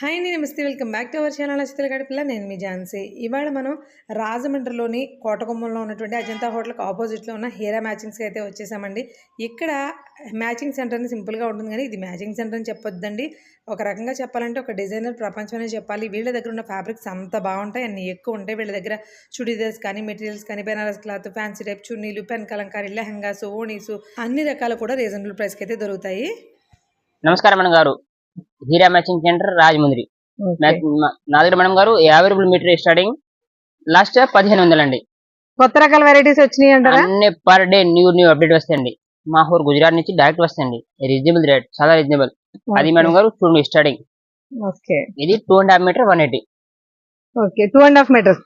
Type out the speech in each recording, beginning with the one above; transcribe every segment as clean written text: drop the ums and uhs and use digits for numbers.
Hi అండి, నమస్తే. Welcome back to our channel అచితల గడపిల్ల. నేను మీ ఝాన్సీ. ఇవాళ మనం రాజమండ్రిలోని కోటగుమ్మంలో ఉన్నటువంటి అజంతా హోటల్కి ఆపోజిట్లో ఉన్న హీరా మ్యాచింగ్స్కి అయితే వచ్చేసామండి. ఇక్కడ మ్యాచింగ్ సెంటర్ అని సింపుల్గా ఉంటుంది, కానీ ఇది మ్యాచింగ్ సెంటర్ అని చెప్పొద్దండి. ఒక రకంగా చెప్పాలంటే ఒక డిజైనర్ ప్రపంచం అనే చెప్పాలి. వీళ్ళ దగ్గర ఉన్న ఫ్యాబ్రిక్స్ అంత బాగుంటాయి, అన్ని ఎక్కువ ఉంటాయి. వీళ్ళ దగ్గర చుడీదార్స్ కానీ, మెటీరియల్స్ కానీ, బెనారస్ క్లాత్, ఫ్యాన్సీ టైప్ చున్నీలు, పెన్ కలంకారీ, లెహంగాస్, ఓణీసు అన్ని రకాలు కూడా రీజనబుల్ ప్రైస్కి అయితే దొరుకుతాయి. నమస్కారం మేడం గారు. Heera matching centre Rajahmundry. నా దగ్గర మేడం గారు 50 రూపాయల మీటర్ స్టార్టింగ్, లాస్ట్ 1500 అండి. కొత్త రకాల వెరైటీస్ వచ్చినాయి అంటారా? అన్ని పర్ డే న్యూ అప్డేట్ వస్తాయండి. మా ఊరు గుజరాత్ నుంచి డైరెక్ట్ వస్తాయండి. రీజనబుల్ రేట్, చాలా రీజనబుల్. అది మేడం గారు చూడండి స్టార్టింగ్. ఇది 2.5 మీటర్ 180. Okay, 2.5 metres.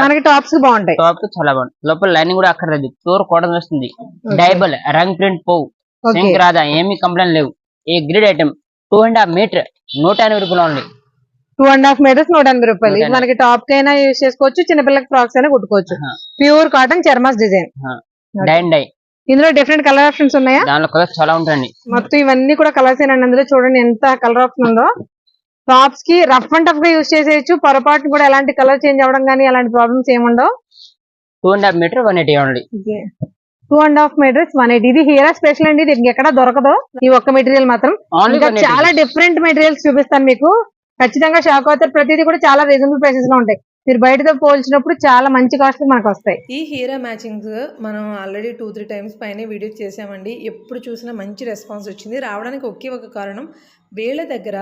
మనకి టాప్స్ బాగుంటాయి. టాప్ చాలా బాగుంది. లోపల లైనింగ్ కూడా అక్కర్లేదు, ప్యూర్ కాటన్ వస్తుంది. డైబల్ రంగ్ ప్రింట్ పోవు, సింక్ రాదా, ఏమీ కంప్లైంట్ లేవు. A grade item. 2.5 మీటర్ 180 రూపాయలు ఓన్లీ. 2.5 మీటర్స్ 180 రూపాయలు. ఇది మనకి టాప్ కైనా యూజ్ చేసుకోవచ్చు, చిన్నపిల్లకి ఫ్రాక్స్ అయినా కుట్టుకోవచ్చు. Pure cotton చర్మాస్ design. డై ఇందులో డిఫరెంట్ కలర్ ఆప్షన్స్ ఉన్నాయా? దానిలో కలర్స్ చాలా ఉంటాయండి. మొత్తం ఇవన్నీ కూడా కలర్స్ ఏనండి. అందులో చూడండి ఎంత కలర్ ఆప్షన్ ఉందో. టాప్స్ కి రఫ్ అండ్ టఫ్ గా యూజ్ చేసేయచ్చు. పొరపాటు కూడా ఎలాంటి కలర్ చేంజ్ అవ్వడం కానీ అలాంటి ప్రాబ్లమ్స్ ఏముండవు. 2.5 మీటర్ 180 ఓన్లీ. 2.5 మీటర్స్ 180. ఇది హీరా స్పెషల్ అండి, ఇది ఎక్కడా దొరకదు. ఈ ఒక్క మెటీరియల్ మాత్రం. ఇంకా చాలా డిఫరెంట్ మెటీరియల్స్ చూపిస్తాను మీకు, ఖచ్చితంగా షాక్ అవుతారు. ప్రతిదీ కూడా చాలా రీజనబుల్ ప్రైసెస్ లో ఉంటాయి. మీరు బయటతో పోల్చినప్పుడు చాలా మంచి కాస్ట్ మనకు వస్తాయి. ఈ హీరా మ్యాచింగ్స్ మనం ఆల్రెడీ 2-3 టైమ్స్ పైన వీడియో చేసామండి. ఎప్పుడు చూసినా మంచి రెస్పాన్స్ వచ్చింది. రావడానికి ఒకే ఒక కారణం, వీళ్ళ దగ్గర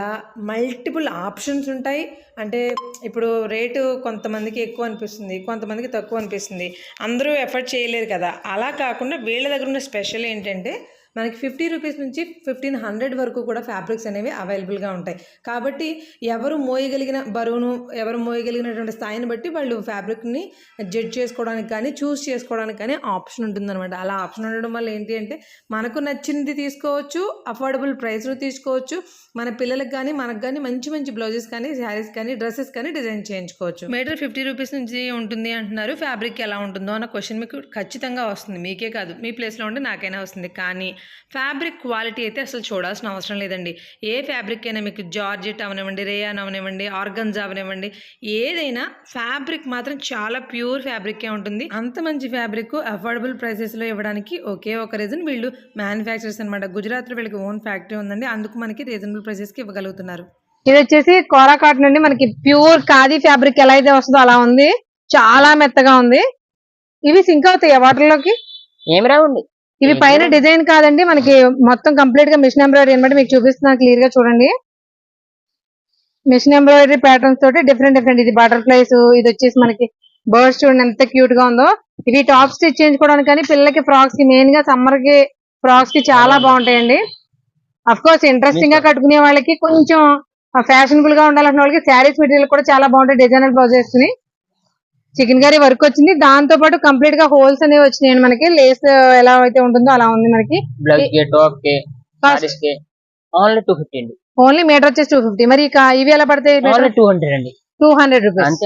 మల్టిపుల్ ఆప్షన్స్ ఉంటాయి. అంటే ఇప్పుడు రేటు కొంతమందికి ఎక్కువ అనిపిస్తుంది, కొంతమందికి తక్కువ అనిపిస్తుంది. అందరూ ఎఫర్ట్ చేయలేరు కదా. అలా కాకుండా వీళ్ళ దగ్గర ఉన్న స్పెషల్ ఏంటంటే మనకి 50 రూపీస్ నుంచి 1500 వరకు కూడా ఫ్యాబ్రిక్స్ అనేవి అవైలబుల్గా ఉంటాయి. కాబట్టి ఎవరు మోయగలిగిన బరువును, ఎవరు మోయగలిగినటువంటి స్థాయిని బట్టి వాళ్ళు ఫ్యాబ్రిక్ని జడ్జ్ చేసుకోవడానికి కానీ, చూస్ చేసుకోవడానికి కానీ ఆప్షన్ ఉంటుందన్నమాట. అలా ఆప్షన్ ఉండడం వల్ల ఏంటి అంటే మనకు నచ్చింది తీసుకోవచ్చు, అఫోర్డబుల్ ప్రైస్లో తీసుకోవచ్చు. మన పిల్లలకు కానీ మనకు కానీ మంచి మంచి బ్లౌజెస్ కానీ, శారీస్ కానీ, డ్రెస్సెస్ కానీ డిజైన్ చేయించుకోవచ్చు. మీటర్ 50 రూపీస్ నుంచి ఉంటుంది అంటున్నారు. ఫ్యాబ్రిక్ ఎలా ఉంటుందో అన్న క్వశ్చన్ మీకు ఖచ్చితంగా వస్తుంది. మీకే కాదు, మీ ప్లేస్లో ఉంటే నాకైనా వస్తుంది. కానీ ఫ్యాబ్రిక్ క్వాలిటీ అయితే అసలు చూడాల్సిన అవసరం లేదండి. ఏ ఫ్యాబ్రిక్ అయినా మీకు జార్జెట్ అవనివ్వండి, రేయాన్ అవనివ్వండి, ఆర్గన్జా అవనివ్వండి, ఏదైనా ఫ్యాబ్రిక్ మాత్రం చాలా ప్యూర్ ఫ్యాబ్రికే ఉంటుంది. అంత మంచి ఫ్యాబ్రిక్ అఫోర్డబుల్ ప్రైసెస్లో ఇవ్వడానికి ఒకే ఒక రీజన్, వీళ్ళు మ్యానుఫ్యాక్చరర్స్ అనమాట. గుజరాత్లో వీళ్ళకి ఓన్ ఫ్యాక్టరీ ఉందండి, అందుకు మనకి రీజనబుల్ ప్రైసెస్కి ఇవ్వగలుగుతున్నారు. ఇది వచ్చేసి కోరా కాటన్ అండి. మనకి ప్యూర్ ఖాదీ ఫ్యాబ్రిక్ ఎలా అయితే వస్తుందో అలా ఉంది, చాలా మెత్తగా ఉంది. ఇవి సింక్ అవుతాయి వాటర్లోకి? ఏమి రావండి. ఇవి పైన డిజైన్ కాదండి, మనకి మొత్తం కంప్లీట్ గా మిషన్ ఎంబ్రాయిడరీ అనమాట. మీకు చూపిస్తున్నాను క్లియర్ గా చూడండి. మిషన్ ఎంబ్రాయిడరీ ప్యాటర్న్స్ తోటి డిఫరెంట్. ఇది బటర్ఫ్లైస్, ఇది వచ్చేసి మనకి బర్డ్స్. చూడండి ఎంత క్యూట్ గా ఉందో. ఇవి టాప్ స్టిచ్ చేయించుకోవడానికి కానీ, పిల్లలకి ఫ్రాక్స్ కి, మెయిన్ గా సమ్మర్ కి ఫ్రాక్స్ కి చాలా బాగుంటాయండి. అఫ్ కోర్స్ ఇంట్రెస్టింగ్ గా కట్టుకునే వాళ్ళకి, కొంచెం ఫ్యాషనబుల్ గా ఉండాలన్న వాళ్ళకి శారీస్ మెటీరియల్ కూడా చాలా బాగుంటాయి. డిజైనర్ బ్లౌజెస్ ని చికెన్ కర్రీ వర్క్ వచ్చింది. దాంతో పాటు కంప్లీట్ గా హోల్స్ అనేవి వచ్చినాయి. మనకి లేస్ ఎలా అయితే ఉంటుందో అలా ఉంది. మనకి ఓన్లీ మీటర్ వచ్చేసి 250. మరి ఇవి ఎలా పడతాయి? 200 రూపీస్.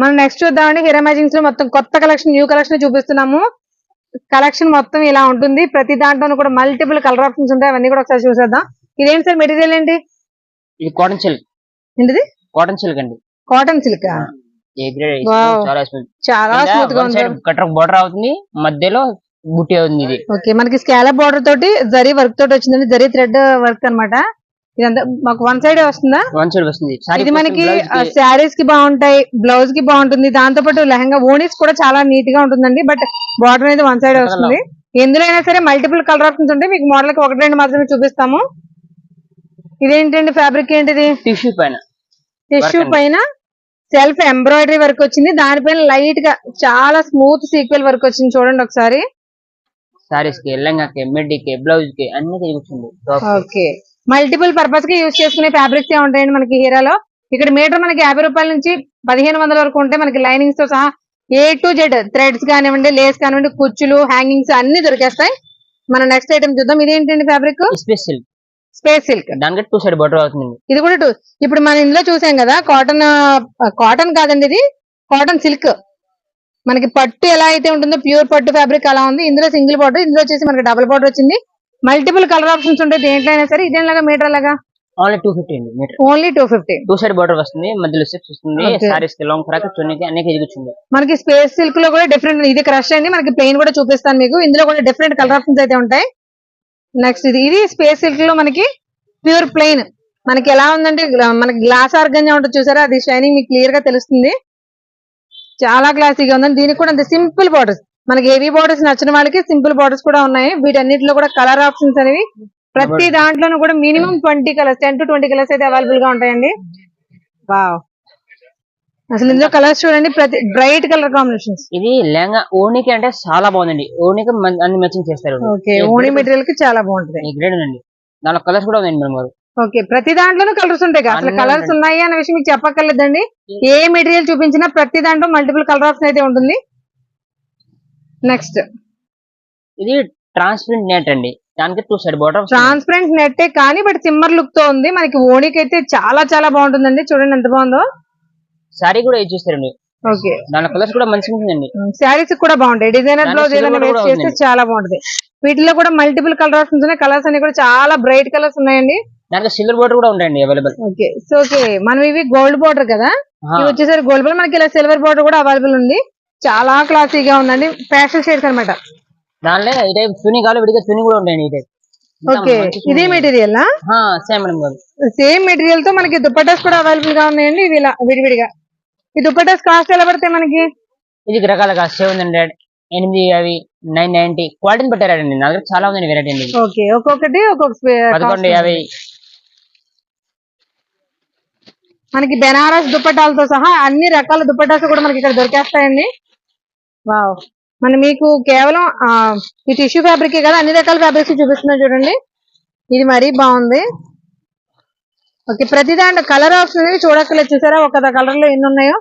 మనం నెక్స్ట్ చూద్దామండి. హీరా మ్యాచింగ్స్ లో మొత్తం కొత్త కలెక్షన్, న్యూ కలెక్షన్ చూపిస్తున్నాము. కలెక్షన్ మొత్తం ఇలా ఉంటుంది. ప్రతి దాంట్లోనూ కూడా మల్టిపుల్ కలర్ ఆప్షన్స్ ఉంటాయి. అవన్నీ కూడా ఒకసారి చూసేద్దాం. ఇదేంటి సార్ మెటీరియల్ ఏంటి? ఇది కాటన్ సిల్క్. ఏంటిది? కాటన్ సిల్క్ అండి. కాటన్ సిల్క్ చాలా స్మూత్ గా ఉంది. కటర్ బోర్డర్ అవుతుంది, మధ్యలో బుట్టి అవుతుంది. ఇది ఓకే, మనకి స్కాలప్ బోర్డర్ తోటి జరీ వర్క్ తోటి వచ్చిందండి. జరీ థ్రెడ్ వర్క్ అనమాట. ఇదంతా మాకు వన్ సైడ్ వస్తుందా? వన్ సైడ్ వస్తుంది. ఇది మనకి శారీస్ కి బాగుంటాయి, బ్లౌజ్ కి బాగుంటుంది. దాంతో పాటు లెహంగా, ఓనీస్ కూడా చాలా నీట్ గా ఉంటుందండి. బట్ బార్డర్ అనేది వన్ సైడ్ వస్తుంది. ఎందులో అయినా సరే మల్టిపుల్ కలర్ ఆప్షన్స్ ఉంటాయి. మీకు మోడల్ కి 1-2 మాత్రమే చూపిస్తాము. ఇదేంటండి ఫ్యాబ్రిక్? ఏంటిది? టిష్యూ పైన సెల్ఫ్ ఎంబ్రాయిడరీ వర్క్ వచ్చింది. దానిపైన లైట్ గా చాలా స్మూత్ సీక్వెల్ వర్క్ వచ్చింది. చూడండి ఒకసారి. సారీస్ కి, లెహంగాకి, మిడ్డీకి, బ్లౌజ్ కి అన్ని చూపిస్తుంది. ఓకే, మల్టిపుల్ పర్పస్ కి యూజ్ చేసుకునే ఫ్యాబ్రిక్స్ ఏ ఉంటాయండి మనకి హీరాలో. ఇక్కడ మీటర్ మనకి 50 రూపాయల నుంచి 1500 వరకు ఉంటాయి. మనకి లైనింగ్స్ తో సహా A to Z, థ్రెడ్స్ కానివ్వండి, లేస్ కానివ్వండి, కుచ్చులు, హ్యాంగింగ్స్ అన్ని దొరికేస్తాయి. మన నెక్స్ట్ ఐటమ్ చూద్దాం. ఇదేంటండి ఫ్యాబ్రిక్? Space silk. దానికి 2 సైడ్ బోర్డర్ అవుతుంది. ఇది కూడా 2. ఇప్పుడు మనం ఇందులో చూసాం కదా, కాటన్ కాదండి, ఇది కాటన్ సిల్క్. మనకి పట్టు ఎలా అయితే ఉంటుందో ప్యూర్ పట్టు ఫ్యాబ్రిక్ అలా ఉంది. ఇందులో సింగిల్ బోర్డర్, ఇందులో వచ్చేసి మనకి డబుల్ బోర్డర్ వచ్చింది. మల్టిపుల్ కలర్ ఆప్షన్స్ ఉంటాయి దేంట్లో అయినా సరే. ఇదేలాగా మీటర్ లాగా ఓన్లీ 250 అండి మీటర్. ఓన్లీ 250. 2 సైడ్ బార్డర్ వస్తుంది, మధ్యలో స్టెప్స్ వస్తుంది, Okay. సారీస్ కి లాంగ్ ఫ్రాక్ చున్నీకి అన్ని ఎదిగొచ్చింది. మనకి స్పేస్ సిల్క్ లో కూడా డిఫరెంట్, ఇది క్రష్ అండి, మనకి ప్లెయిన్ కూడా చూపిస్తాను మీకు. ఇందులో కూడా డిఫరెంట్ కలర్ ఆప్షన్స్ అయితే ఉంటాయి. నెక్స్ట్ ఇది స్పేస్ సిల్క్ లో మనకి ప్యూర్ ప్లెయిన్. మనకి ఎలా ఉందంటే మనకి గ్లాస్ ఆర్గంజా ఉంటుంది చూసారా, అది షైనింగ్ మీకు క్లియర్ గా తెలుస్తుంది. చాలా క్లాసీగా ఉందండి. దీనికి కూడా అంత సింపుల్ బార్డర్స్, మనకి హెవీ బార్డర్స్ నచ్చిన వాళ్ళకి సింపుల్ బార్డర్స్ కూడా ఉన్నాయి. వీటన్నిటిలో కూడా కలర్ ఆప్షన్స్ అనేవి ప్రతి దాంట్లోనూ కూడా మినిమం 20 కలర్స్, 10 to 20 కలర్స్ అయితే అవైలబుల్ గా ఉంటాయండి. వావ్, అసలు ఇందులో కలర్స్ చూడండి, ప్రతి బ్రైట్ కలర్ కాంబినేషన్స్. ఇది లెహంగా ఓణికి అంటే చాలా బాగుందండి. ఓణికి అన్ని మ్యాచింగ్ చేస్తారు. ఓకే, ఓణి మెటీరియల్ కి చాలా బాగుంటది. ఈ గ్రేడ్ అండి, దానిలో కలర్స్ కూడా ఉన్నాయండి మేడం గారు. ఓకే, ప్రతి దాంట్లోనూ కలర్స్ ఉంటాయి కదా, అసలు అన్నీ కలర్స్ ఉంటాయి. ఉన్నాయి అనే విషయం మీకు చెప్పక్కర్లేదండి. ఏ మెటీరియల్ చూపించినా ప్రతి దాంట్లో మల్టిపుల్ కలర్ ఆప్షన్ అయితే ఉంటుంది. నెక్స్ట్ ఇది ట్రాన్స్పరెంట్ నెట్ అండి, దానికి 2 సైడ్ బార్డర్. ట్రాన్స్పరెంట్ నెట్ కానీ బట్ సిమ్మర్ లుక్ తో ఉంది. మనకి ఓణికి అయితే చాలా చాలా బాగుంటుందండి. చూడండి ఎంత బాగుందో. సారీ కూడా ఇది చూస్తారండి, ఓకే, దాని కలర్స్ కూడా మంచిగా ఉంటుందండి. శారీస్ కూడా బాగుంటాయి. డిజైనర్ దాని బ్లౌజ్ silver ఏదైనా కూడా వేస్ట్ చేస్తే ఉందండి. చాలా బాగుంటది. వీటిలో కూడా మల్టిపుల్ కలర్ ఆప్షన్స్ ఉన్నాయి. కలర్స్ అన్ని కూడా చాలా బ్రైట్ కలర్స్ ఉన్నాయండి. దానికి సిల్వర్ బార్డర్ కూడా ఉంటాయండి అవైలబుల్. ఓకే, సో ఓకే, మనం ఇవి గోల్డ్ బార్డర్ కదా, ఇవి వచ్చేసరి గోల్డ్ బార్డర్. మనకి ఇలా సిల్వర్ బార్డర్ కూడా అవైలబుల్ ఉంది. చాలా క్లాసీగా ఉందండి. ప్యాస్టల్ షేడ్స్ అన్నమాట. దానిలో ఈ టైప్ చున్నీ కావాలి, విడిగా చున్నీ కూడా ఉంటాయండి ఈ టైప్. ఓకే, ఇదే మెటీరియల్ సేమ్ మేడం గారు. సేమ్ మెటీరియల్ తో మనకి దుపట్టాస్ కూడా అవైలబుల్ గా ఉన్నాయండి. ఇవి ఇలా విడివిడిగా. ఈ దుపట్టాస్ కాస్ట్ ఎలా పడతాయి మనకి? ఇది రకాలుగా 700, 850, 990 క్వాలిటీని పెట్టారండి. నా దగ్గర చాలా ఉందండి వెరైటీ అండి. ఓకే, ఒక్కొక్కటి ఒక్కొక్క 1150. మనకి బెనారస్ దుపట్టాలతో సహా అన్ని రకాల దుపట్టాస్ కూడా మనకి ఇక్కడ దొరికేస్తాయండి. వావ్, మీకు కేవలం ఈ టిష్యూ ఫ్యాబ్రిక్ కదా, అన్ని రకాల ఫ్యాబ్రిక్స్ చూపిస్తున్నా చూడండి. ఇది మరీ బాగుంది. ఓకే, ప్రతి దాంట్లో కలర్ ఆప్షన్ చూడక్కర్లేదు. చూసారా ఒక కలర్ లో ఎన్ని ఉన్నాయో.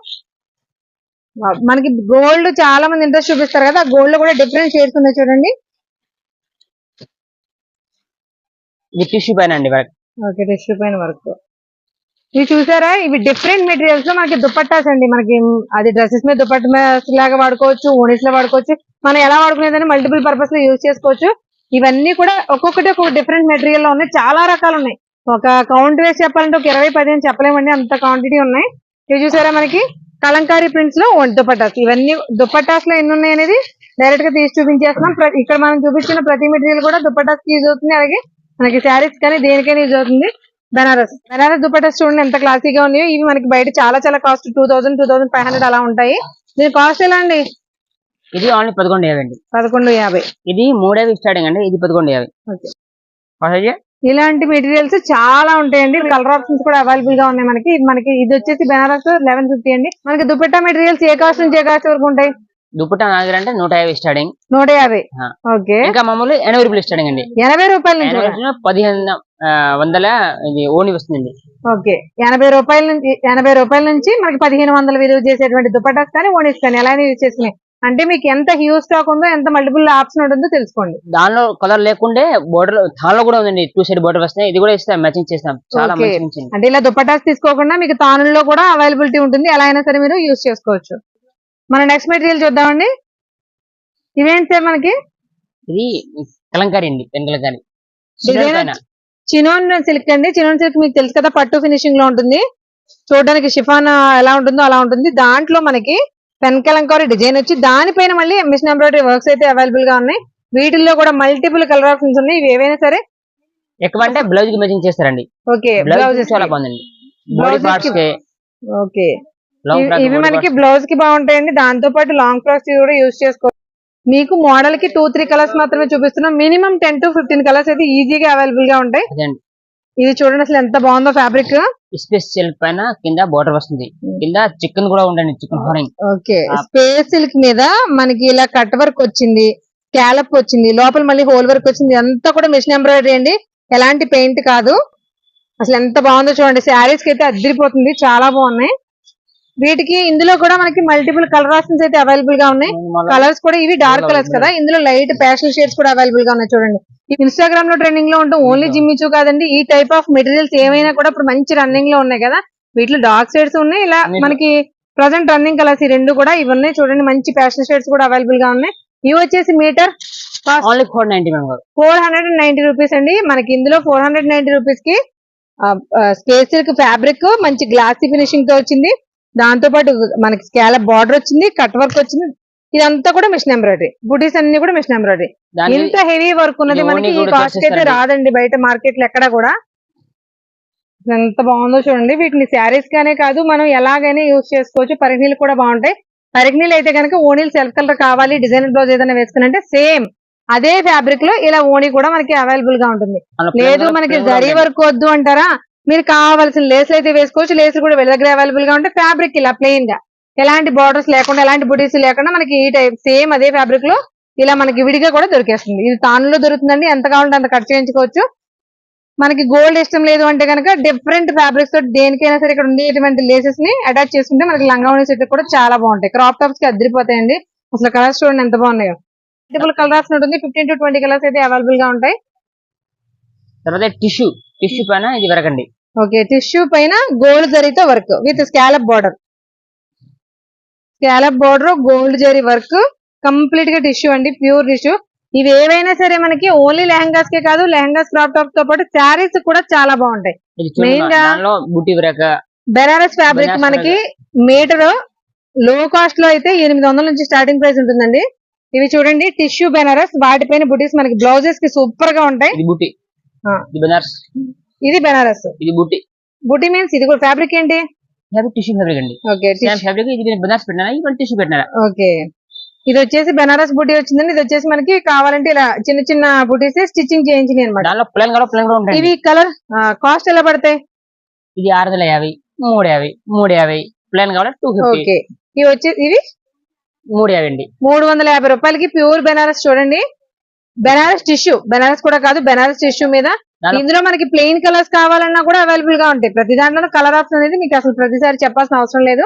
వావ్, మనకి గోల్డ్ చాలా మంది ఇంట్రెస్ట్ చూపిస్తారు కదా, ఆ గోల్డ్ లో కూడా డిఫరెంట్ షేడ్స్ ఉన్నాయి చూడండి. ఇది టిష్యూ పైన అండి వర్క్. ఓకే, టిష్యూ పైన వర్క్. ఇవి చూసారా, ఇవి డిఫరెంట్ మెటీరియల్స్ లో మనకి దుపట్టాస్ అండి. మనకి అది డ్రెస్సెస్ మీద దుపట్టా లాగా వాడుకోవచ్చు, ఓనీస్ లో వాడుకోవచ్చు. మనం ఎలా వాడుకునేదని మల్టిపుల్ పర్పస్ లో యూజ్ చేసుకోవచ్చు. ఇవన్నీ కూడా ఒక్కొక్కటి ఒక్కొక్క డిఫరెంట్ మెటీరియల్ లో ఉన్నాయి. చాలా రకాలు ఉన్నాయి. ఒక కౌంట్ వేసి చెప్పాలంటే ఒక 20-15 చెప్పలేమండి, అంత క్వాంటిటీ ఉన్నాయి. ఇవి చూసారా, మనకి కలంకారీ ప్రింట్స్ లో దుపట్టాస్. ఇవన్నీ దుపట్టాస్ లో ఎన్ని ఉన్నాయి అనేది డైరెక్ట్ గా తీసి చూపించేస్తున్నాం. ఇక్కడ మనం చూపించిన ప్రతి మెటీరియల్ కూడా దుపట్టాస్ కి యూజ్ అవుతుంది. అలాగే మనకి శారీస్ కానీ దేనికైనా యూజ్ అవుతుంది. బెనారస్ దుపట్టాస్ చూడండి ఎంత క్లాసీగా ఉన్నాయో. ఇవి మనకి బయట చాలా చాలా కాస్ట్ 2000, 2500 అలా ఉంటాయి. దీని కాస్ట్ ఎలా అండి? ఇది ఓన్లీ 1150 అండి. 1150. ఇది 350 స్టార్టింగ్ అండి, ఇది 1150. ఓకే, ఇలాంటి మెటీరియల్స్ చాలా ఉంటాయండి. కలర్ ఆప్షన్స్ కూడా అవైలబుల్ గా ఉన్నాయి మనకి. ఇది వచ్చేసి బెనారస్ 1150 అండి. మనకి దుపట్టా మెటీరియల్స్ ఏ కాస్ట్ నుంచి ఏ కాస్ట్ వరకు ఉంటాయి? దుపట్టా నా దగ్గర అంటే 150 స్టార్టింగ్. 150. ఓకే, ఇంకా మామూలు 80 రూపాయలు స్టార్టింగ్ అండి. 80 రూపాయల నుంచి 1500 ఇది ఓని వస్తుంది. ఓకే, 80 రూపాయల నుంచి మనకి 1500 విలువ చేసేటువంటి దుపట్టాస్ కానీ ఓనీస్ కానీ ఎలా యూజ్ చేసుకున్నాయి అంటే మీకు ఎంత హ్యూజ్ స్టాక్ ఉందో, ఎంత మల్టిపుల్ ఆప్షన్ ఉంటుందో తెలుసుకోండి. దానిలో కలర్ లేకుంటే బోర్డర్ దానిలో కూడా ఉందండి. 2 సైడ్ బోర్డర్ వస్తాయి. ఇది కూడా ఇస్తాం, మ్యాచింగ్ చేస్తాం. చాలా మంచి అంటే ఇలా దుపట్టాస్ తీసుకోకుండా మీకు తానుల్లో కూడా అవైలబిలిటీ ఉంటుంది. ఎలా అయినా సరే మీరు యూజ్ చేసుకోవచ్చు. మన నెక్స్ట్ మెటీరియల్ చూద్దామండి. ఇవేంటి సార్ మనకి? ఇది కలంకారీ అండి, పెన్ కలంకారీ. చినోన్ సిల్క్ అండి. చినోన్ సిల్క్ మీకు తెలుసు కదా, పట్టు ఫినిషింగ్ లో ఉంటుంది. చూడడానికి షిఫాన్ ఎలా ఉంటుందో అలా ఉంటుంది. దాంట్లో మనకి పెన్ కలంకారీ డిజైన్ వచ్చి దానిపైన మళ్ళీ మిషన్ ఎంబ్రాయిడరీ వర్క్స్ అయితే అవైలబుల్ గా ఉన్నాయి. వీటిల్లో కూడా మల్టిపుల్ కలర్ ఆప్షన్స్ ఉన్నాయి. ఇవి ఏవైనా సరే ఎక్కువ అంటే బ్లౌజ్ కి మ్యాచింగ్ చేస్తారండి. ఓకే, బ్లౌజ్ చాలా బాగుందండి. ఓకే, ఇవి మనకి బ్లౌజ్ కి బాగుంటాయండి. దాంతో పాటు లాంగ్ ఫ్రాక్స్ కూడా యూజ్ చేసుకోవచ్చు. మీకు మోడల్ కి 2-3 కలర్స్ మాత్రమే చూపిస్తున్నాం. మినిమం 10 to 15 కలర్స్ అయితే ఈజీగా అవైలబుల్ గా ఉంటాయి. ఇది చూడండి అసలు ఎంత బాగుందో ఫ్యాబ్రిక్. స్పేస్ సిల్క్ పైన కింద బోర్డర్ వస్తుంది, కింద చికెన్ కూడా ఉండండి, చికెన్ హారింగ్. ఓకే, స్పేస్ సిల్క్ మీద మనకి ఇలా కట్ వర్క్ వచ్చింది, క్యాలప్ వచ్చింది, లోపల మళ్ళీ హోల్ వర్క్ వచ్చింది. అంతా కూడా మిషన్ ఎంబ్రాయిడరీ అండి, ఎలాంటి పెయింట్ కాదు. అసలు ఎంత బాగుందో చూడండి. శారీస్ కి అయితే అదిరిపోతుంది, చాలా బాగున్నాయి. వీటికి ఇందులో కూడా మనకి మల్టిపుల్ కలర్ ఆప్షన్స్ అయితే అవైలబుల్ గా ఉన్నాయి. కలర్స్ కూడా ఇవి డార్క్ కలర్స్ కదా, ఇందులో లైట్ ప్యాస్టల్ షేడ్స్ కూడా అవైలబుల్ గా ఉన్నాయి. చూడండి, ఇన్స్టాగ్రామ్ లో ట్రెండింగ్ లో ఉంటాం. ఓన్లీ జిమ్మిచూ కాదండి, ఈ టైప్ ఆఫ్ మెటీరియల్స్ ఏమైనా కూడా ఇప్పుడు మంచి రన్నింగ్ లో ఉన్నాయి కదా. వీటిలో డార్క్ షేడ్స్ ఉన్నాయి, ఇలా మనకి ప్రజెంట్ రన్నింగ్ కలర్స్ ఈ రెండు కూడా ఇవి ఉన్నాయి. చూడండి, మంచి ప్యాస్టల్ షేడ్స్ కూడా అవైలబుల్ గా ఉన్నాయి. ఇవి వచ్చేసి మీటర్ 490 రూపీస్ అండి. మనకి ఇందులో 490 రూపీస్ కి స్పేస్ సిల్క్ ఫ్యాబ్రిక్ మంచి గ్లాసీ ఫినిషింగ్ తో వచ్చింది. దాంతో పాటు మనకి స్కాలప్ బార్డర్ వచ్చింది, కట్ వర్క్ వచ్చింది. ఇదంతా కూడా మిషన్ ఎంబ్రాయిడరీ, బుటీస్ అన్ని కూడా మిషన్ ఎంబ్రాయిడరీ. ఇంత హెవీ వర్క్ ఉన్నది మనకి ఈ కాస్ట్ అయితే రాదండి బయట మార్కెట్ లో ఎక్కడ కూడా. ఎంత బాగుందో చూడండి. వీటిని శారీస్ గానే కాదు, మనం ఎలాగైనా యూజ్ చేసుకోవచ్చు. పరిగిణీలు కూడా బాగుంటాయి. పరిగిణీలు అయితే కనుక ఓణీలు సెల్ఫ్ కలర్ కావాలి, డిజైనర్ బ్లౌజ్ ఏదైనా వేసుకుని సేమ్ అదే ఫ్యాబ్రిక్ లో ఇలా ఓణీ కూడా మనకి అవైలబుల్ గా ఉంటుంది. లేదు మనకి జరీ వర్క్ వద్దు అంటారా, మీరు కావాల్సిన లేసులు అయితే వేసుకోవచ్చు. లేసులు కూడా వీళ్ళ దగ్గర అవైలబుల్ గా ఉంటాయి. ఫ్యాబ్రిక్ ఇలా ప్లెయిన్ గా ఎలాంటి బార్డర్స్ లేకుండా, ఎలాంటి బుటీస్ లేకుండా మనకి ఈ టైప్ సేమ్ అదే ఫ్యాబ్రిక్ లో ఇలా మనకి విడిగా కూడా దొరికేస్తుంది. ఇది తానులో దొరుకుతుందండి. ఎంత కావాలంటే అంత కట్ చేయించుకోవచ్చు. మనకి గోల్డ్ ఇష్టం లేదు అంటే కనుక డిఫరెంట్ ఫ్యాబ్రిక్స్ తో దేనికైనా సరే ఇక్కడ ఉండేటువంటి లేసెస్ ని అటాచ్ చేసుకుంటే మనకి లంగావణి సెట్ కూడా చాలా బాగుంటాయి. క్రాప్ టాప్స్ కి అదిరిపోతాయండి. అసలు కలర్స్ చూడండి ఎంత బాగున్నాయో. మల్టిపుల్ కలర్స్ ఉంటుంది. 15 to 20 కలర్స్ అయితే అవైలబుల్ గా ఉంటాయి. తర్వాత టిష్యూ పైన ఇది వరకండి. ఓకే, టిష్యూ పైన గోల్డ్ జరీతో work with scallop border, gold zari work, complete గా టిష్యూ అండి, ప్యూర్ టిష్యూ. ఇవి ఏవైనా సరే మనకి ఓన్లీ లెహంగాస్ కే కాదు, లెహంగాస్ క్రాప్ టాప్ తో పాటు శారీస్ కూడా చాలా బాగుంటాయి. మెయిన్ గా బెనారస్ ఫ్యాబ్రిక్ మనకి మీటర్ లో కాస్ట్ లో అయితే 800 నుంచి స్టార్టింగ్ ప్రైస్ ఉంటుందండి. ఇవి చూడండి టిష్యూ బెనారస్, వాటిపైన బుటీస్ మనకి బ్లౌజెస్ కి సూపర్ గా ఉంటాయి. ఇది బెనారస్, బుటీ మీన్స్ ఇది కూడా ఫ్యాబ్రిక్ ఏంటి, టిష్యూ ఫ్యాబ్రిక్ అండి. ఓకే, ఫ్యాబ్రిక్ ఇది బనారస్ పెట్టినా, ఇది టిష్యూ పెట్టినా. ఓకే, ఇది వచ్చేసి బెనారస్ బుటీ వచ్చిందండి. ఇది వచ్చేసి మనకి కావాలంటే ఇలా చిన్న చిన్న బుటీస్ స్టిచ్చింగ్ చేయించినాయి అనమాట. ఇవి కలర్ కాస్ట్ ఎలా పడతాయి? ఇది 650, 350, 350 ప్లేన్ కావాలి 250. ఓకే, ఇవి వచ్చేసి ఇవి 350 అండి. 350 రూపాయలకి ప్యూర్ బెనారస్ చూడండి. బెనారస్ టిష్యూ, బెనారస్ కూడా కాదు, బెనారస్ టిష్యూ మీద ఇందులో మనకి ప్లెయిన్ కలర్స్ కావాలన్నా కూడా అవైలబుల్ గా ఉంటాయి. ప్రతి దాంట్లో కలర్ ఆప్షన్ అనేది మీకు అసలు ప్రతిసారి చెప్పాల్సిన అవసరం లేదు.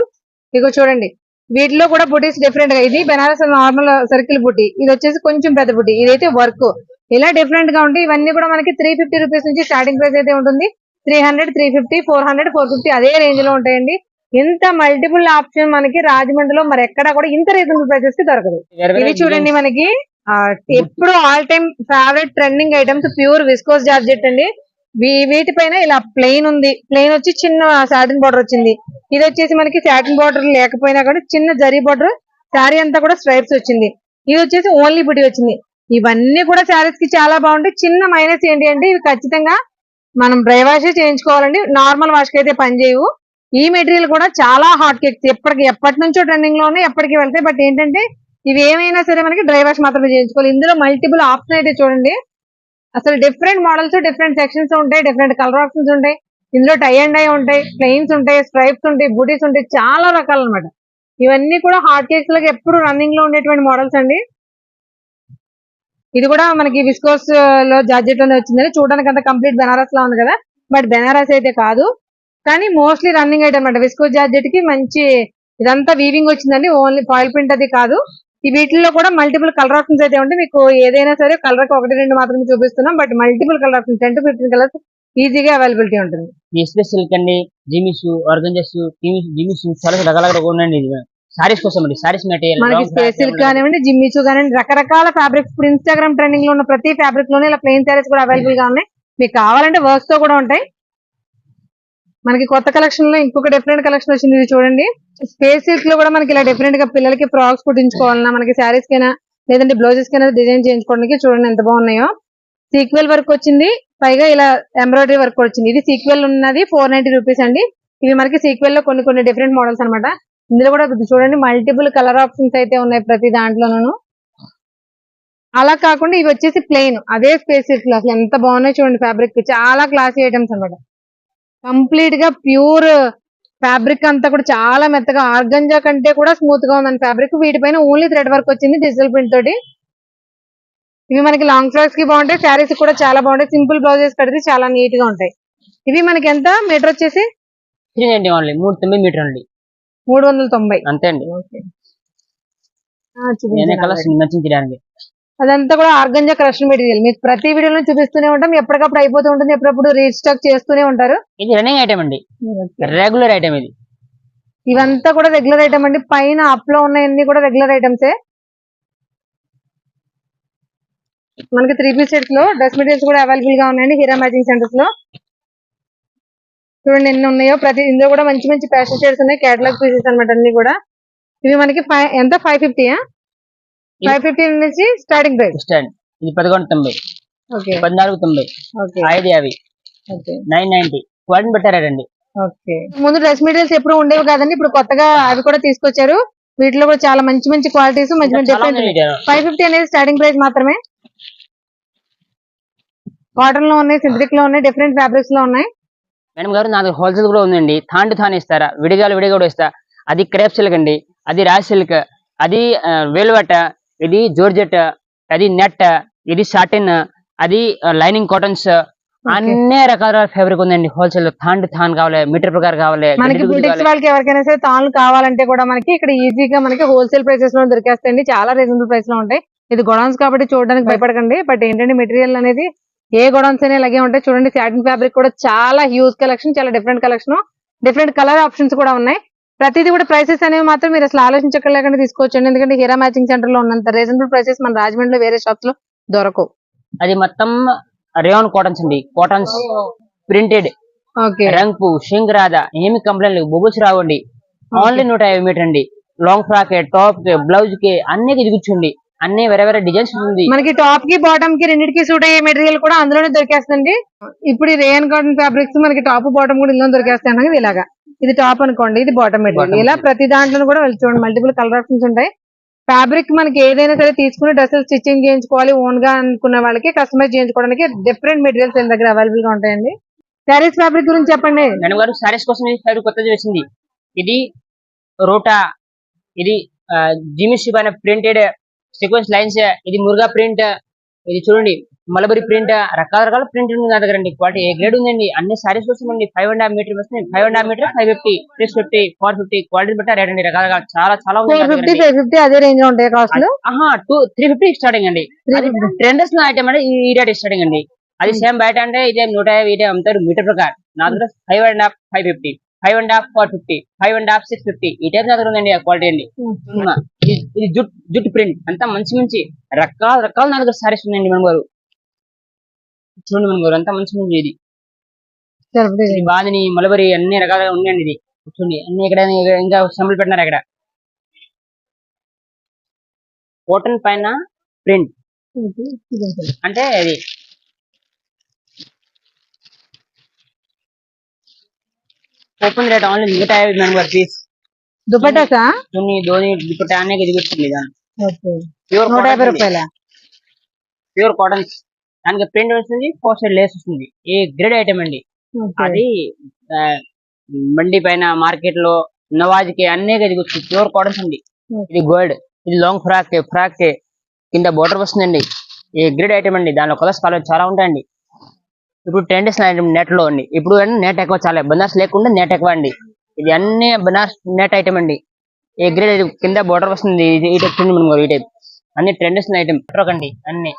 ఇక చూడండి వీటిలో కూడా బుటీస్ డిఫరెంట్ గా, ఇది బెనారస్ నార్మల్ సర్కిల్ బుటీ, ఇది వచ్చేసి కొంచెం పెద్ద బుటీ, ఇదైతే వర్క్, ఇలా డిఫరెంట్ గా ఉంటాయి. ఇవన్నీ కూడా మనకి 350 రూపీస్ నుంచి స్టార్టింగ్ ప్రైస్ అయితే ఉంటుంది. 300, 350, 400, 450 అదే రేంజ్ లో ఉంటాయండి. ఇంత మల్టిపుల్ ఆప్షన్ మనకి రాజమండ్రిలో మరి ఎక్కడా కూడా ఇంత రీజనబుల్ ప్రైసెస్ కి దొరకదు. ఇది చూడండి మనకి ఎప్పుడు all time favourite trending items pure viscose georgette అండి. వీటిపైన ఇలా ప్లెయిన్ ఉంది, ప్లెయిన్ వచ్చి చిన్న సాటిన్ బార్డర్ వచ్చింది. ఇది వచ్చేసి మనకి సాటిన్ బార్డర్ లేకపోయినా కూడా చిన్న జరీ బార్డర్, శారీ అంతా కూడా స్ట్రైప్స్ వచ్చింది. ఇది వచ్చేసి ఓన్లీ బుటీ వచ్చింది. ఇవన్నీ కూడా శారీస్ కి చాలా బాగుంటాయి. చిన్న మైనస్ ఏంటి అంటే ఇవి ఖచ్చితంగా మనం డ్రై వాష్ చేయించుకోవాలండి, నార్మల్ వాష్ కి అయితే పనిచేయవు. ఈ మెటీరియల్ కూడా చాలా హాట్ కేక్స్, ఎప్పటి నుంచో ట్రెండింగ్ లో ఉన్నాయి, ఎప్పటికీ వెళ్తాయి. బట్ ఏంటంటే ఇవి ఏమైనా సరే మనకి డ్రై వాష్ మాత్రమే చేయించుకోవాలి. ఇందులో మల్టిపుల్ ఆప్షన్ అయితే చూడండి, అసలు డిఫరెంట్ మోడల్స్, డిఫరెంట్ సెక్షన్స్ ఉంటాయి, డిఫరెంట్ కలర్ ఆప్షన్స్ ఉంటాయి. ఇందులో టై అండ్ డై ఉంటాయి, ప్లెయిన్స్ ఉంటాయి, స్ట్రైప్స్ ఉంటాయి, బూటీస్ ఉంటాయి, చాలా రకాలు అనమాట. ఇవన్నీ కూడా హాట్ కేక్స్ లకి ఎప్పుడు రన్నింగ్ లో ఉండేటువంటి మోడల్స్ అండి. ఇది కూడా మనకి విస్కోస్ లో జార్జెట్ లోనే వచ్చిందని చూడడానికి అంత కంప్లీట్ బెనారస్ లా ఉంది కదా, బట్ బెనారస్ అయితే కాదు, కానీ మోస్ట్లీ రన్నింగ్ ఐటమ్ అనమాట. విస్కోస్ జార్జెట్ కి మంచి ఇదంతా వీవింగ్ వచ్చిందండి, ఓన్లీ ఫాయిల్ ప్రింట్ అది కాదు. ఈ వీటిల్లో కూడా మల్టిపుల్ కలర్ ఆప్షన్స్ అయితే ఉంటాయి. మీకు ఏదైనా సరే కలర్ కి 1-2 మాత్రమే చూపిస్తున్నాం, but multiple colour options 10 to 15 colours ఈజీగా అవైలబిలిటీ ఉంటుంది. సిల్క్ అండి, జిమిసు, ఆర్గంజాస్, జిమిసు చాలా రకాలుగా ఉండండి. సారీస్ కోసం అండి, సారీస్ మెటీరియల్ మనకి స్పేస్ సిల్క్ కానివ్వండి, జిమ్మిచూ కానివ్వండి, రకరకాల ఫ్యాబ్రిక్స్. ఇప్పుడు ఇన్స్టాగ్రామ్ ట్రెండింగ్ లో ఉన్న ప్రతి ఫ్యాబ్రిక్ లోనే ఇలా ప్లెయిన్ సారీస్ కూడా అవైలబుల్ గా ఉన్నాయి. మీకు కావాలంటే వర్క్స్ తో కూడా ఉంటాయి. మనకి కొత్త కలెక్షన్ లో ఇంకొక డిఫరెంట్ కలెక్షన్ వచ్చింది, ఇది చూడండి. స్పేస్ సిల్క్ లో కూడా మనకి ఇలా డిఫరెంట్ గా పిల్లలకి ఫ్రాక్స్ కుట్టించుకోవాలన్నా, మనకి శారీస్ కైనా లేదంటే బ్లౌజెస్ కైనా డిజైన్ చేయించుకోవడానికి చూడండి ఎంత బాగున్నాయో. సీక్వెల్ వర్క్ వచ్చింది, పైగా ఇలా ఎంబ్రాయిడరీ వర్క్ వచ్చింది. ఇది సీక్వెల్ ఉన్నది 490 రూపీస్ అండి. ఇవి మనకి సీక్వెల్ లో కొన్ని డిఫరెంట్ మోడల్స్ అనమాట. ఇందులో కూడా చూడండి మల్టిపుల్ కలర్ ఆప్షన్స్ అయితే ఉన్నాయి ప్రతి దాంట్లోనూ. అలా కాకుండా ఇవి వచ్చేసి ప్లెయిన్, అదే స్పేస్ సిల్క్ లో అసలు ఎంత బాగున్నాయి చూడండి. ఫ్యాబ్రిక్ చాలా క్లాసీ ఐటమ్స్ అనమాట. కంప్లీట్ గా ప్యూర్ ఫ్యాబ్రిక్ అంతా కూడా చాలా మెత్తగా, ఆర్గంజా కంటే కూడా స్మూత్ గా ఉందండి ఫ్యాబ్రిక్. వీటిపైన ఓన్లీ థ్రెడ్ వర్క్ వచ్చింది డిజిటల్ ప్రింట్ తోటి. ఇవి మనకి లాంగ్ ఫ్రాక్స్ కి బాగుంటాయి, శారీస్ కూడా చాలా బాగుంటాయి. సింపుల్ బ్లౌజెస్ కడితే చాలా నీట్ గా ఉంటాయి. ఇవి మనకి ఎంత మీటర్ వచ్చేసి 390 మీటర్ అండి, 390 అంతే అండి. అదంతా కూడా ఆర్గంజా క్రష్ మెటీరియల్. మీకు ప్రతి వీడియోలో చూపిస్తూనే ఉంటాం, ఎప్పటికప్పుడు అయిపోతూ ఉంటుంది, ఎప్పుడప్పుడు రీస్టాక్ చేస్తూనే ఉంటారు. ఇది రన్నింగ్ ఐటమ్ అండి, రెగ్యులర్ ఐటమ్. ఇది ఇవంతా కూడా రెగ్యులర్ ఐటమ్ అండి. పైన అప్ లో ఉన్నాయన్ని కూడా రెగ్యులర్ ఐటమ్సే. మనకి 3 పీస్ సెట్స్ లో డ్రెస్ మెటీరియల్స్ కూడా అవైలబుల్ గా ఉన్నాయండి హీరా మ్యాచింగ్ సెంటర్స్ లో. చూడండి ఎన్ని ఉన్నాయో. ప్రతి ఇందులో కూడా మంచి మంచి ఫ్యాషన్ షేడ్స్ ఉన్నాయి. కేటలాగ్ పీసెస్ అన్నమాట అన్ని కూడా. ఇవి మనకి ఎంత 550 550 నుంచి స్టార్టింగ్ ప్రైస్. ఇది 1190, ఓకే 1490, ఓకే 550, ఓకే 990. క్వాలిటీ పెట్టారండి. ఓకే. ముందు డ్రెస్ మెటీరియల్స్ ఎప్పుడు ఉండేవి కాదండి, ఇప్పుడు కొత్తగా అవి కూడా తీసుకొచ్చారు. వీటిలో కూడా చాలా మంచి మంచి క్వాలిటీస్, మంచి మంచి డిఫరెంట్. 550 అనేది స్టార్టింగ్ ప్రైస్ మాత్రమే. కాటన్ లో ఉన్నాయి, సింథటిక్ లో ఉన్నాయి, డిఫరెంట్ ఫ్యాబ్రిక్స్ లో ఉన్నాయి. మేడం గారు నా హోల్సేల్ కూడా ఉందండి. థాన్ ఇస్తారా, విడిగా కూడా ఇస్తా. అది క్రేప్ సిల్క్ అండి, అది రా సిల్క్, అది వేల్వెట్, ఇది జోర్జెట్, అది నెట్, ఇది సాటిన్, అది లైనింగ్ కాటన్స్, అన్ని రకాల ఫ్యాబ్రిక్ ఉందండి. హోల్సేల్ థాన్ కావాలి, మీటర్ ప్రకారం కావాలి. మనకి బుటిక్స్ వాళ్ళకి ఎవరికైనా సరే తాళ్ళు కావాలంటే కూడా మనకి ఇక్కడ ఈజీగా మనకి హోల్సేల్ ప్రైసెస్ లో దొరికేస్తాయండి. చాలా రీజనబుల్ ప్రైస్ లో ఉంటాయి. ఇది గొడౌన్స్ కాబట్టి చూడడానికి భయపడకండి. బట్ ఏంటంటే మెటీరియల్ అనేది ఏ గొడౌన్స్ అయినా ఇలాగే ఉంటాయి. చూడండి సాటిన్ ఫ్యాబ్రిక్ కూడా చాలా హ్యూజ్ కలెక్షన్, చాలా different collection, different colour options కూడా ఉన్నాయి. ప్రతిదీ కూడా ప్రైసెస్ అనేవి మాత్రం మీరు అసలు ఆలోచించలేకుండా తీసుకోవచ్చండి. ఎందుకంటే హీరా మ్యాచింగ్ సెంటర్ లో ఉన్నంత రీజనబుల్ ప్రైసెస్ మన రాజమండ్రిలో వేరే షాప్స్ లో దొరకవు. అది మొత్తం రేయాన్ కాటన్స్ అండి. కాటన్స్ ప్రింటెడ్, రంగు షింక్ రాదా, ఏమి కంప్లైంట్ లేవు, బొబుల్స్ రావండి. ఓన్లీ 150 మీటర్ అండి. లాంగ్ ఫ్రాక్ కి, టాప్ కి, బ్లౌజ్ కి అన్ని దిగుచ్చండి. అన్ని వేరే వేరే డిజైన్స్ ఉంది. మనకి టాప్ కి బాటమ్ కి రెండింటికి సూట్ అయ్యే మెటీరియల్ కూడా అందులోనే దొరికేస్తుంది. ఇప్పుడు ఈ రేయన్ కాటన్ ఫ్యాబ్రిక్స్ మనకి టాప్ బాటమ్ కూడా ఇందులో దొరికేస్తాయి అన్నది. ఇలాగా ఇది టాప్ అనుకోండి, ఇది బాటమ్ మెటీరియల్. ఇలా ప్రతి దాంట్లో కూడా చూడండి మల్టిపుల్ కలర్ ఆప్షన్స్ ఉంటాయి. ఫ్యాబ్రిక్ మనకి ఏదైనా సరే తీసుకుని డ్రెస్సులు స్టిచ్చింగ్ చేయించుకోవాలి ఓన్ గా అనుకున్న వాళ్ళకి, కస్టమైజ్ చేయించుకోవడానికి డిఫరెంట్ మెటీరియల్స్ వీళ్ళ దగ్గర అవైలబుల్ గా ఉంటాయండి. శారీస్ ఫ్యాబ్రిక్ గురించి చెప్పండి మేడం గారు. శారీస్ కోసం ఫ్యాబ్రిక్ కొత్తది వచ్చింది. ఇది రోటా, ఇది జిమిష్ ప్రింటెడ్ సీక్వెన్స్ లైన్స్, ఇది మురుగా ప్రింట్, ఇది చూడండి మలబరీ ప్రింట్, రకాల ప్రింట్ ఉంది నా దగ్గర అండి. క్వాలిటీ ఏ గ్రేడ్ ఉందండి. అన్ని సారీస్ వస్తుంది. 5.5 మీటర్ వస్తుంది. 5.5 మీటర్ 550, 650, 450 క్వాలిటీ బట్టి రేట్ అండి. రకాలుగా చాలా చాలా ఉంది. 450, అదే రేంజ్ లో ఉంటాయి కాస్ట్. 350 స్టార్టింగ్ అండి. ట్రెండర్స్ ఐటమ్ అంటే ఈ రేట్ స్టార్టింగ్ అండి. అది సేమ్ బయట అంటే ఇదే 150 ఇదే అమ్ముతారు మీటర్ ప్రకారం. నా దగ్గర 5.5 550, 5.5 450, 5.5 650 ఈ టైప్ నా దగ్గర ఉందండి. ఆ క్వాలిటీ అండి. ఇది జుట్ ప్రింట్ అంతా మంచి రకాల నా దగ్గర సారీస్ ఉన్నాయండి. మేడం గారు చూడండి, మేడం గారు అంతా మంచి ఇది బాదిని, మలబరి అన్ని రకాలుగా ఉన్నాయండి. ఇది చూడండి అన్ని ఇక్కడ ఇంకా సంబులు పెట్టినారు. ఇక్కడ కాటన్ పైన ప్రింట్ అంటే అది ఓపెన్ రేట్ ఓన్లీ 150 మేడం గారు పీస్. దుపట్టాసా ధోని దుపట్టా అనే ఎదిగిస్తుంది. ప్యూర్ కాటన్, దానికి ప్రింట్ వస్తుంది, పోస్టర్ లేస్ వస్తుంది. ఏ గ్రేడ్ ఐటమ్ అండి. అది మండి పైన మార్కెట్ లో నవాజ్ కి అన్ని ఎదిగొచ్చు. ప్యూర్ కాటన్స్ అండి. ఇది గోల్డ్, ఇది లాంగ్ ఫ్రాక్ కింద బోర్డర్ వస్తుందండి. ఏ గ్రేడ్ ఐటమ్ అండి. దానిలో కలర్స్ చాలా ఉంటాయండి. ఇప్పుడు ట్రెండీస్ నెట్ లో అండి. ఇప్పుడు నెట్ ఎక్కువ, చాలా బనార్స్ లేకుండా నెట్ ఎక్కువ అండి. ఇది అన్ని బనార్స్ నెట్ ఐటమ్ అండి. ఏ గ్రేడ్ కింద బోర్డర్ వస్తుంది. ఈ టైప్ ఈ టైప్ అన్ని ట్రెండీస్ ఐటమ్ అండి. అన్ని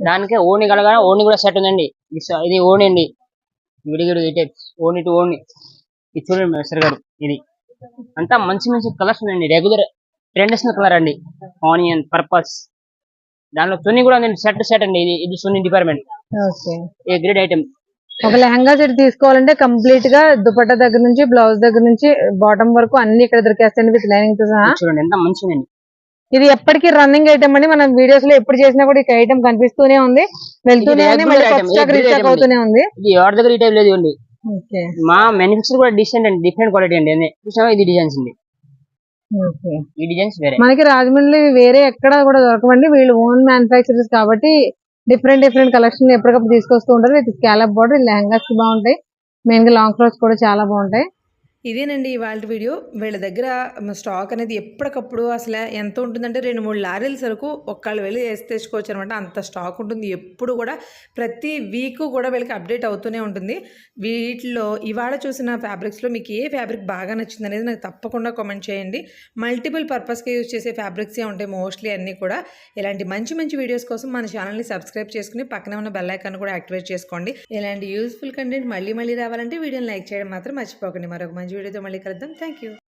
దానికి ఓణి కలగా ఓణి కూడా సెట్ ఉందండి. ఇది ఓణి అండి. విడిగిడి ఈ టైప్ ఓణి టు ఓణి. ఇది చూడండి మిస్టర్ గారు. ఇది అంతా మంచి కలర్స్ ఉన్నాయండి. రెగ్యులర్ ట్రెండీస్ కలర్ అండి. ఆనియన్, పర్పస్, దానిలో చున్నీ కూడా సెట్ అండి. ఇది చున్నీ డిపార్ట్మెంట్. A grade item. ఒక లెహంగా సెట్ తీసుకోవాలంటే కంప్లీట్ గా దుపట్టా దగ్గర నుంచి బ్లౌజ్ దగ్గర నుంచి బాటమ్ వరకు అన్ని ఇక్కడ దొరికేస్తాయండి విత్ లైనింగ్ తో సహా. చూడండి ఎంత మంచిదండి. ఇది ఎప్పటికీ రన్నింగ్ ఐటమ్ అండి. మనం వీడియోస్ లో ఎప్పుడు చేసినా కూడా ఈ ఐటమ్ కనిపిస్తూనే ఉంది, వెళ్తూనే అవుతూనే ఉంది. ఇది ఎవరి దగ్గర ఈ టైప్ లేదు అండి. మా మ్యానుఫ్యాక్చర్ కూడా డిఫరెంట్ క్వాలిటీ అండి. ఇది డిజైన్స్ అండి. ఈ డిజైన్స్ వేరే మనకి రాజమండ్రి వేరే ఎక్కడ కూడా దొరకవండి. వీళ్ళు ఓన్ మ్యానుఫ్యాక్చరర్స్ కాబట్టి డిఫరెంట్ కలెక్షన్ ఎప్పటికప్పుడు తీసుకొస్తూ ఉంటారు. విత్ స్కాలప్ బోర్డర్ లెహంగాస్ బాగుంటాయి. మెయిన్ గా లాంగ్ ఫ్రాక్స్ కూడా చాలా బాగుంటాయి. ఇదేనండి ఇవాళ వీడియో. వీళ్ళ దగ్గర స్టాక్ అనేది ఎప్పటికప్పుడు అసలు ఎంత ఉంటుందంటే 2-3 లారీల సరుకు ఒక్కళ్ళు వెళ్ళి వేసి తెచ్చుకోవచ్చు అనమాట. అంత స్టాక్ ఉంటుంది ఎప్పుడు కూడా. ప్రతి వీక్ కూడా వీళ్ళకి అప్డేట్ అవుతూనే ఉంటుంది. వీటిలో ఇవాళ చూసిన ఫ్యాబ్రిక్స్లో మీకు ఏ ఫ్యాబ్రిక్ బాగా నచ్చింది అనేది నాకు తప్పకుండా కామెంట్ చేయండి. మల్టిపుల్ పర్పస్కి యూజ్ చేసే ఫ్యాబ్రిక్సే ఉంటాయి మోస్ట్లీ అన్నీ కూడా. ఇలాంటి మంచి వీడియోస్ కోసం మన ఛానల్ని సబ్స్క్రైబ్ చేసుకుని పక్కనే ఉన్న బెల్ ఐకాన్ కూడా యాక్టివేట్ చేసుకోండి. ఇలాంటి యూస్ఫుల్ కంటెంట్ మళ్ళీ రావాలంటే వీడియోని లైక్ చేయడం మాత్రం మర్చిపోకండి. మరొక మంచి వీడియోతో మళ్ళీ కలుద్దాం. Thank you.